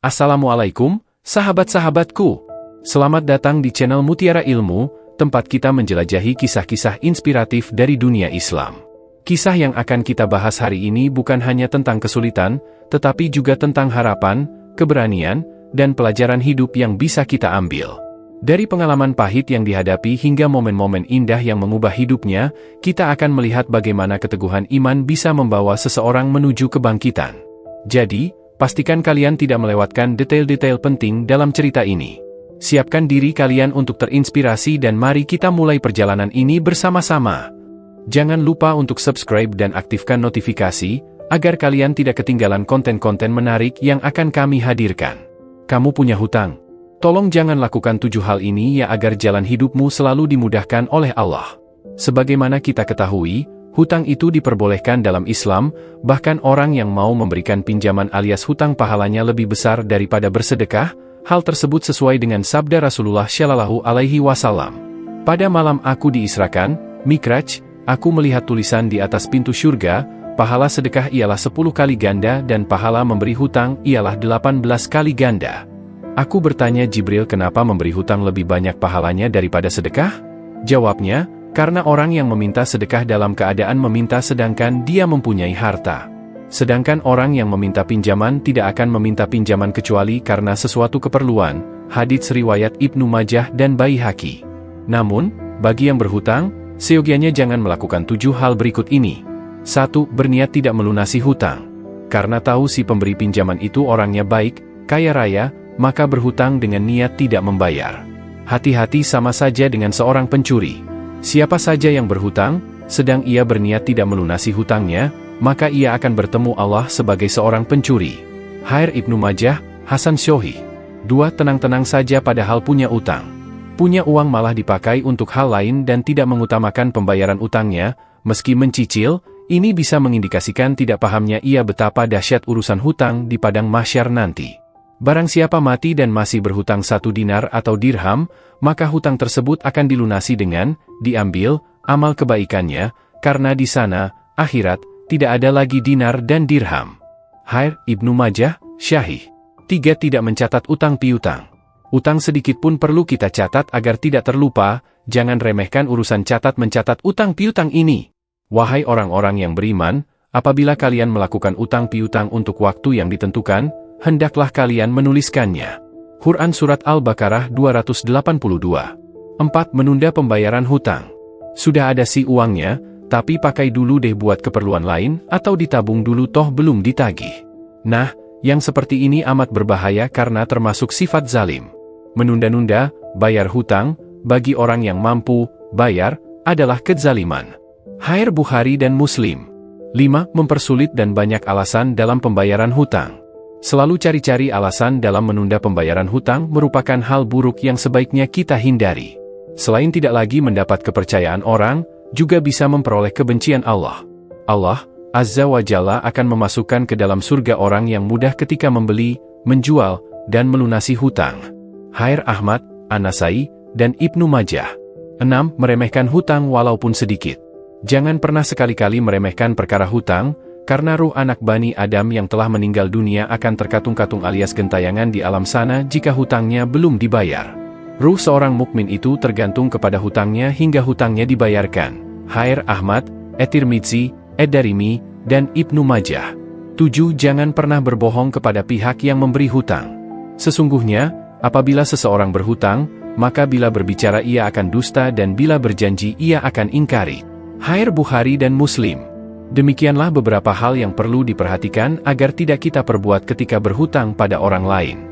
Assalamualaikum, sahabat-sahabatku. Selamat datang di channel Mutiara Ilmu, tempat kita menjelajahi kisah-kisah inspiratif dari dunia Islam. Kisah yang akan kita bahas hari ini bukan hanya tentang kesulitan, tetapi juga tentang harapan, keberanian, dan pelajaran hidup yang bisa kita ambil. Dari pengalaman pahit yang dihadapi hingga momen-momen indah yang mengubah hidupnya, kita akan melihat bagaimana keteguhan iman bisa membawa seseorang menuju kebangkitan. Jadi, pastikan kalian tidak melewatkan detail-detail penting dalam cerita ini. Siapkan diri kalian untuk terinspirasi dan mari kita mulai perjalanan ini bersama-sama. Jangan lupa untuk subscribe dan aktifkan notifikasi, agar kalian tidak ketinggalan konten-konten menarik yang akan kami hadirkan. Kamu punya hutang? Tolong jangan lakukan 7 hal ini ya agar jalan hidupmu selalu dimudahkan oleh Allah. Sebagaimana kita ketahui, hutang itu diperbolehkan dalam Islam, bahkan orang yang mau memberikan pinjaman alias hutang pahalanya lebih besar daripada bersedekah. Hal tersebut sesuai dengan sabda Rasulullah Shallallahu Alaihi Wasallam. Pada malam aku diisrakan, Mikraj, aku melihat tulisan di atas pintu syurga, pahala sedekah ialah 10 kali ganda dan pahala memberi hutang ialah 18 kali ganda. Aku bertanya Jibril kenapa memberi hutang lebih banyak pahalanya daripada sedekah? Jawabnya, karena orang yang meminta sedekah dalam keadaan meminta sedangkan dia mempunyai harta. Sedangkan orang yang meminta pinjaman tidak akan meminta pinjaman kecuali karena sesuatu keperluan. Hadits riwayat Ibnu Majah dan Baihaqi. Namun, bagi yang berhutang, seyogianya jangan melakukan 7 hal berikut ini. 1. Berniat tidak melunasi hutang. Karena tahu si pemberi pinjaman itu orangnya baik, kaya raya, maka berhutang dengan niat tidak membayar. Hati-hati sama saja dengan seorang pencuri. Siapa saja yang berhutang, sedang ia berniat tidak melunasi hutangnya, maka ia akan bertemu Allah sebagai seorang pencuri. Hair Ibnu Majah, Hasan Syohi. 2. Tenang-tenang saja padahal punya utang. Punya uang malah dipakai untuk hal lain dan tidak mengutamakan pembayaran utangnya, meski mencicil, ini bisa mengindikasikan tidak pahamnya ia betapa dahsyat urusan hutang di padang mahsyar nanti. Barang siapa mati dan masih berhutang 1 dinar atau dirham, maka hutang tersebut akan dilunasi dengan diambil amal kebaikannya, karena di sana, akhirat, tidak ada lagi dinar dan dirham. Hair Ibnu Majah, Syahih. 3. Tidak mencatat utang piutang. Utang sedikit pun perlu kita catat agar tidak terlupa, jangan remehkan urusan catat-mencatat utang piutang ini. Wahai orang-orang yang beriman, apabila kalian melakukan utang piutang untuk waktu yang ditentukan, hendaklah kalian menuliskannya. Quran Surat Al-Baqarah 282. 4. Menunda pembayaran hutang. Sudah ada si uangnya, tapi pakai dulu deh buat keperluan lain, atau ditabung dulu toh belum ditagih. Nah, yang seperti ini amat berbahaya karena termasuk sifat zalim. Menunda-nunda, bayar hutang, bagi orang yang mampu, bayar, adalah kezaliman. Hair Bukhari dan Muslim. 5. Mempersulit dan banyak alasan dalam pembayaran hutang. Selalu cari-cari alasan dalam menunda pembayaran hutang merupakan hal buruk yang sebaiknya kita hindari. Selain tidak lagi mendapat kepercayaan orang, juga bisa memperoleh kebencian Allah. Allah, Azza wa Jalla akan memasukkan ke dalam surga orang yang mudah ketika membeli, menjual, dan melunasi hutang. Hair Ahmad, An-Nasai, dan Ibnu Majah. 6. Meremehkan hutang walaupun sedikit. Jangan pernah sekali-kali meremehkan perkara hutang, karena ruh anak Bani Adam yang telah meninggal dunia akan terkatung-katung alias gentayangan di alam sana jika hutangnya belum dibayar. Ruh seorang mukmin itu tergantung kepada hutangnya hingga hutangnya dibayarkan. Hair Ahmad, At-Tirmidzi, Ad-Darimi, dan Ibnu Majah. 7. Jangan pernah berbohong kepada pihak yang memberi hutang. Sesungguhnya, apabila seseorang berhutang, maka bila berbicara ia akan dusta dan bila berjanji ia akan ingkari. Hair Bukhari dan Muslim. Demikianlah beberapa hal yang perlu diperhatikan agar tidak kita perbuat ketika berhutang pada orang lain.